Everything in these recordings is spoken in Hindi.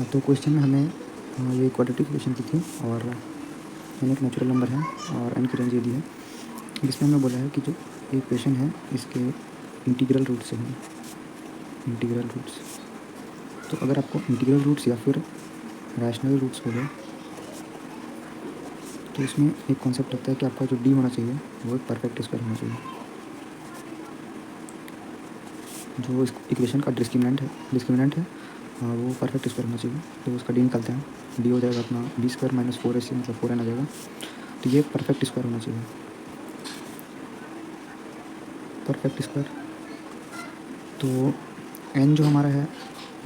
तो क्वेश्चन में हमें ये क्वाड्रेटिक इक्वेशन की थी और एन एक नेचुरल नंबर है और एन की रेंज ये दी है। इसमें हमें बोला है कि जो इक्वेशन है इसके इंटीग्रल रूट से हैं, इंटीग्रल रूट्स। तो अगर आपको इंटीग्रल रूट्स या फिर रैशनल रूट्स बोले तो इसमें एक कॉन्सेप्ट लगता है कि आपका जो डी होना चाहिए वो एक परफेक्ट स्क्वायर होना चाहिए। जो इस इक्वेशन का डिस्क्रिमिनेंट है वो परफेक्ट स्क्वायर होना चाहिए। तो उसका डी निकालते हैं, डी हो जाएगा अपना बी स्क्वायर माइनस 4ac मतलब 4n आ जाएगा। तो ये परफेक्ट स्क्वायर होना चाहिए, परफेक्ट स्क्वायर। तो एन जो हमारा है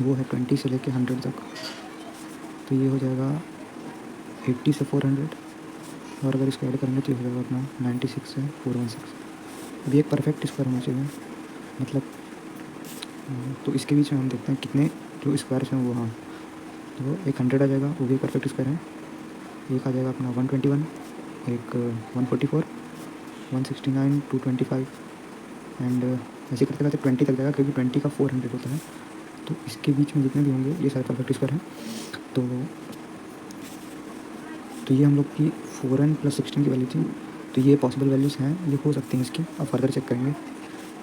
वो है 20 से लेके 100 तक। तो ये हो जाएगा 80 से 400 और अगर इसको ऐड करेंगे तो ये हो जाएगा अपना 96 से 416। अभी एक परफेक्ट स्क्वायर होना चाहिए मतलब। तो इसके बीच में हम देखते हैं कितने जो स्क्वायर्स हैं वो, हाँ तो एक 100 आ जाएगा, वो भी परफेक्ट स्क्वायर है। एक आ जाएगा अपना 121, एक 144, 169, 225 एंड ऐसे करते करते 20 तक जाएगा क्योंकि 20 का 400 होता है। तो इसके बीच में जितने भी होंगे ये सारे परफेक्ट स्क्वायर हैं। तो ये हम लोग की 4n + 16 की वैल्यू थी। तो ये पॉसिबल वैल्यूज़ हैं, ये हो सकती हैं इसकी। अब फर्दर चेक करेंगे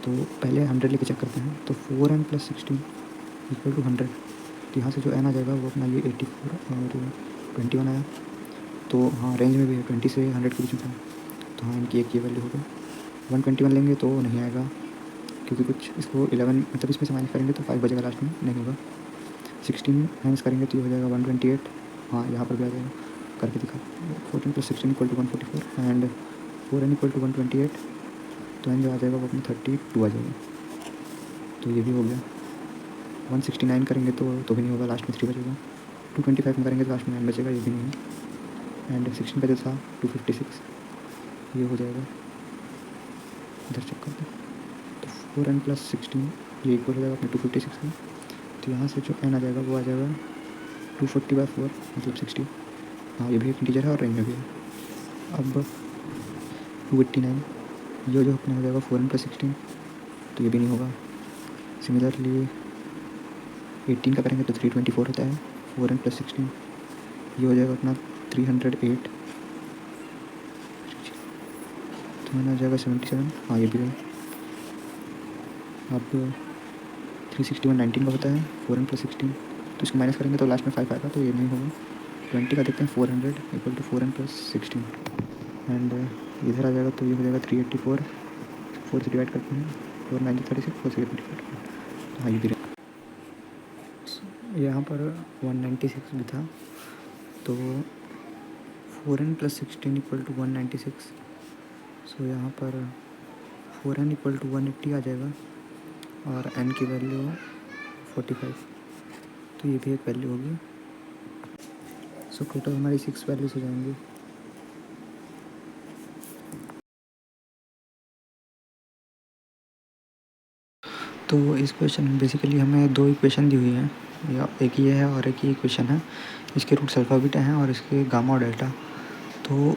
तो पहले 100 लेके चेक करते हैं। तो 4n + 16 = 100। तो यहाँ से जो n आ जाएगा वो अपना ये 84 और 21 आया। तो हाँ रेंज में भी है, 20 से 100 के बीच में था। तो हाँ इनकी एक ये वैल्यू होगी। 121 लेंगे तो नहीं आएगा क्योंकि कुछ इसको 11 मतलब इसमें से माइनस करेंगे तो 5 बचेगा लास्ट में, नहीं होगा। 16 माइनस करेंगे तो ये हो जाएगा 128। हाँ यहाँ पर भी आ जाएगा, करके दिखा। 14 + 16 = 144 एंड 4n = 128। तो एन जो आ जाएगा वो अपना 32 आ जाएगा। तो ये भी हो गया। 169 करेंगे तो भी नहीं होगा, लास्ट में 3 बचेगा। 225 में करेंगे तो लास्ट में 9 बचेगा, ये भी नहीं है। एंड 16 का जो था 256, ये हो जाएगा। इधर चेक करते हैं तो 4n + 16 ये इक्वल हो जाएगा अपने 256 में। तो यहाँ से जो n आ जाएगा वो आ जाएगा 240/4 मतलब 60। हाँ ये भी एक इंटीजर है और रेंज में भी है। अब 289 ये जो अपना हो जाएगा 4n + 16, तो ये भी नहीं होगा। सिमिलरली 18 का करेंगे तो 324 होता है। 4n + 16 ये हो जाएगा अपना 308। तो मैंने आ जाएगा 77। हाँ ये भी है। अब 361 19 का होता है 4n + 16। तो इसको माइनस करेंगे तो लास्ट में 5 आएगा, तो ये नहीं होगा। 20 का देखते हैं 400 = 4n + 16 एंड इधर आ जाएगा तो ये हो जाएगा 384। 4 से डिवाइड करते हैं 4 9 36, 4 से 24। तो हाँ ये भी यहाँ पर 196 भी था। तो 4n + 16 = 196। सो यहाँ पर 4n = 180 आ जाएगा और n की वैल्यू 45। तो ये भी एक वैल्यू होगी। सो टोटल हमारी 6 वैल्यूज हो जाएंगी। तो इस क्वेश्चन में बेसिकली हमें 2 इक्वेशन दी हुई हैं, या एक ये है और एक ये इक्वेशन है। इसके रूट्स अल्फ़ा बीटा हैं और इसके गामा और डेल्टा। तो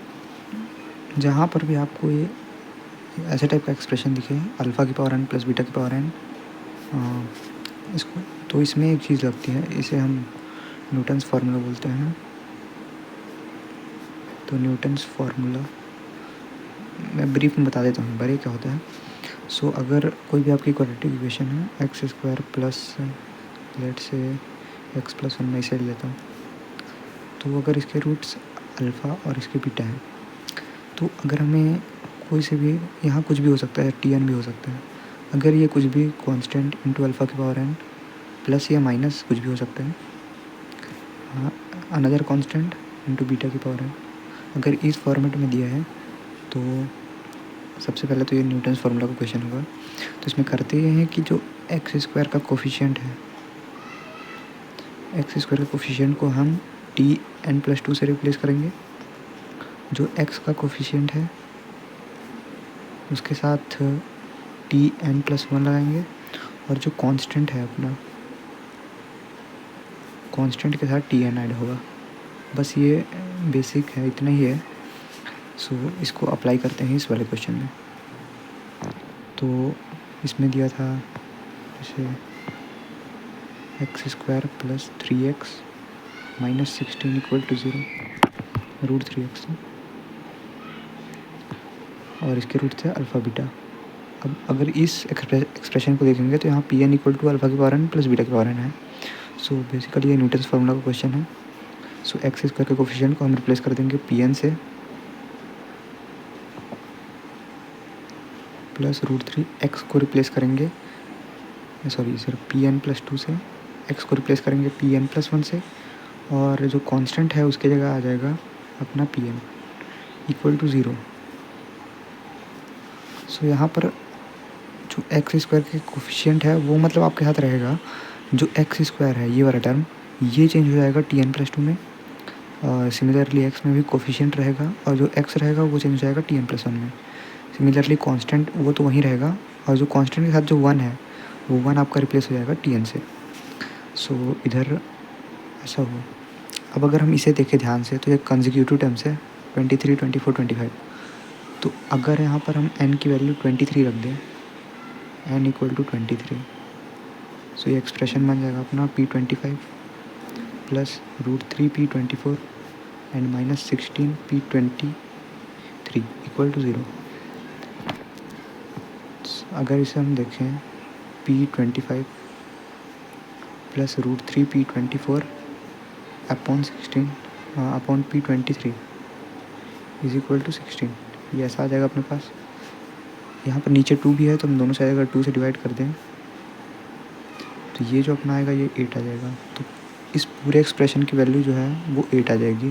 जहाँ पर भी आपको ये ऐसे टाइप का एक्सप्रेशन दिखे अल्फ़ा की पावर n + बीटा की पावर n, इसको तो इसमें एक चीज़ लगती है, इसे हम न्यूटन्स फार्मूला बोलते हैं। तो न्यूटन्स फार्मूला मैं ब्रीफ में बता देता हूँ बारे क्या होता है। सो अगर कोई भी आपकी क्वाड्रेटिक इक्वेशन है x² प्लस लेट से x+1 में इसे लेता हूँ। तो अगर इसके रूट्स अल्फ़ा और इसके बीटा हैं तो अगर हमें कोई से भी यहाँ कुछ भी हो सकता है, tn भी हो सकता है। अगर ये कुछ भी कांस्टेंट इंटू अल्फ़ा की पावर n प्लस या माइनस कुछ भी हो सकता है, हाँ अनदर कांस्टेंट इंटू बीटा की पावर n, अगर इस फॉर्मेट में दिया है तो सबसे पहले तो ये न्यूटन्स फार्मूला का क्वेश्चन होगा। तो इसमें करते ये हैं कि जो x² का कोफिशिएंट है, x² का कोफिशिएंट को हम tn+2 से रिप्लेस करेंगे। जो x का कोफिशिएंट है उसके साथ tn+1 लगाएंगे और जो कांस्टेंट है अपना कांस्टेंट के साथ tn ऐड होगा। बस ये बेसिक है, इतना ही है। सो इसको अप्लाई करते हैं इस वाले क्वेश्चन में। तो इसमें दिया था जैसे x² + 3x -16 equal to 0, √3x और इसके रूट थे अल्फ़ा बीटा। अब अगर इस एक्सप्रेशन को देखेंगे तो यहाँ Pn इक्वल टू अल्फ़ा की पावर n प्लस बीटा की पावर n है। सो बेसिकली ये न्यूटन्स फार्मूला का क्वेश्चन है। सो एक्स स्क्वायर के कोफिशिएंट को हम रिप्लेस कर देंगे Pn से प्लस √3 एक्स को रिप्लेस करेंगे, सॉरी सर, Pn प्लस 2 से एक्स को रिप्लेस करेंगे Pn प्लस 1 से, और जो कांस्टेंट है उसके जगह आ जाएगा अपना Pn इक्वल टू 0। सो यहाँ पर जो एक्स स्क्वायर के कोफिशिएंट है वो मतलब आपके साथ रहेगा। जो एक्स स्क्वायर है ये वाला टर्म ये चेंज हो जाएगा Tn प्लस 2 में, और सिमिलरली एक्स में भी कोफिशिएंट रहेगा, और जो एक्स रहेगा वो चेंज हो जाएगा Tn प्लस 1 में। सिमिलरली कांस्टेंट वो तो वहीं रहेगा, और जो कांस्टेंट के साथ जो 1 है वो 1 आपका रिप्लेस हो जाएगा Tn से। सो इधर ऐसा हुआ। अब अगर हम इसे देखें ध्यान से तो ये कंसेक्यूटिव टर्म्स है 23, 24, 25। तो अगर यहाँ पर हम n की वैल्यू 23 रख दें, n इक्वल टू 23, सो ये एक्सप्रेशन बन जाएगा अपना P25 plus √3 P24 and -16 P23 equal to 0। अगर इसे हम देखें P25 plus √3 P24 upon 16 upon P23 is equal to 16, ये ऐसा आ जाएगा अपने पास। यहाँ पर नीचे 2 भी है तो हम दोनों साइड अगर 2 से डिवाइड कर दें तो ये जो अपना आएगा ये 8 आ जाएगा। तो इस पूरे एक्सप्रेशन की वैल्यू जो है वो 8 आ जाएगी,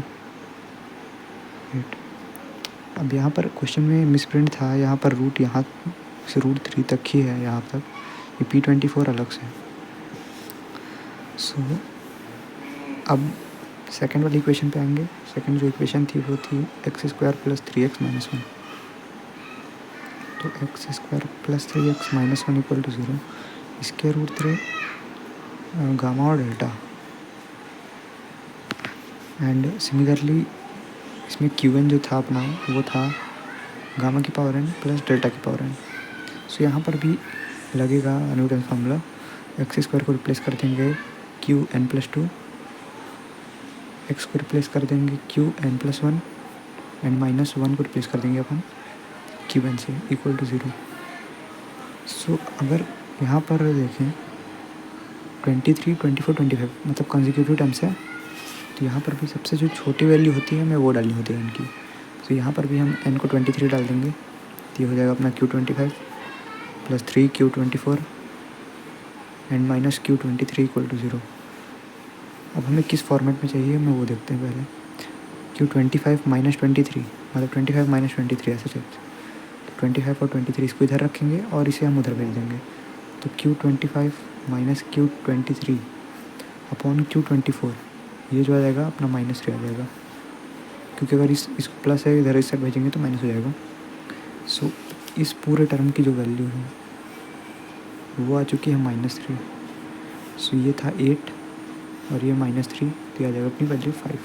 8। अब यहाँ पर क्वेश्चन में मिसप्रिंट था, यहाँ पर रूट यहाँ से √3 तक ही है, यहाँ तक ये P24 अलग से। सो अब सेकंड वाली इक्वेशन पे आएंगे। सेकंड जो इक्वेशन थी वो थी x² प्लस 3x माइनस 1। तो x² plus 3x minus 1 equal to 0, इसके √3 गामा और डेल्टा, एंड सिमिलरली इसमें Qn जो था अपना वो था गामा की पावर n प्लस डेल्टा की पावर n। सो यहाँ पर भी लगेगा न्यूटन फार्मूला, x² को रिप्लेस कर देंगे Qn प्लस 2, x को रिप्लेस कर देंगे Qn प्लस 1 एंड -1 को रिप्लेस कर देंगे अपन Qn से इक्वल टू 0। सो अगर यहाँ पर देखें 23, 24, 25 मतलब कंसेक्यूटिव टर्म्स है, तो यहाँ पर भी सबसे जो छोटी वैल्यू होती है हमें वो डालनी होती है इनकी। तो यहाँ पर भी हम n को 23 डाल देंगे, तो ये हो जाएगा अपना Q25 plus 3 Q24 and minus Q23 equal to 0। अब हमें किस फॉर्मेट में चाहिए मैं वो देखते हैं पहले। Q25 माइनस 23 मतलब 25 माइनस 23 ऐसे चलते, तो 25 और 23 इसको इधर रखेंगे और इसे हम उधर भेज देंगे। तो Q25 minus Q23 upon Q24 ये जो आ जाएगा अपना -3 आ जाएगा, क्योंकि अगर इसको प्लस है इधर इस साइड भेजेंगे तो माइनस हो जाएगा। सो इस पूरे टर्म की जो वैल्यू है वो आ चुकी है -3। सो ये था 8 और ये -3, तो आ जाएगा अपनी वैल्यू 5।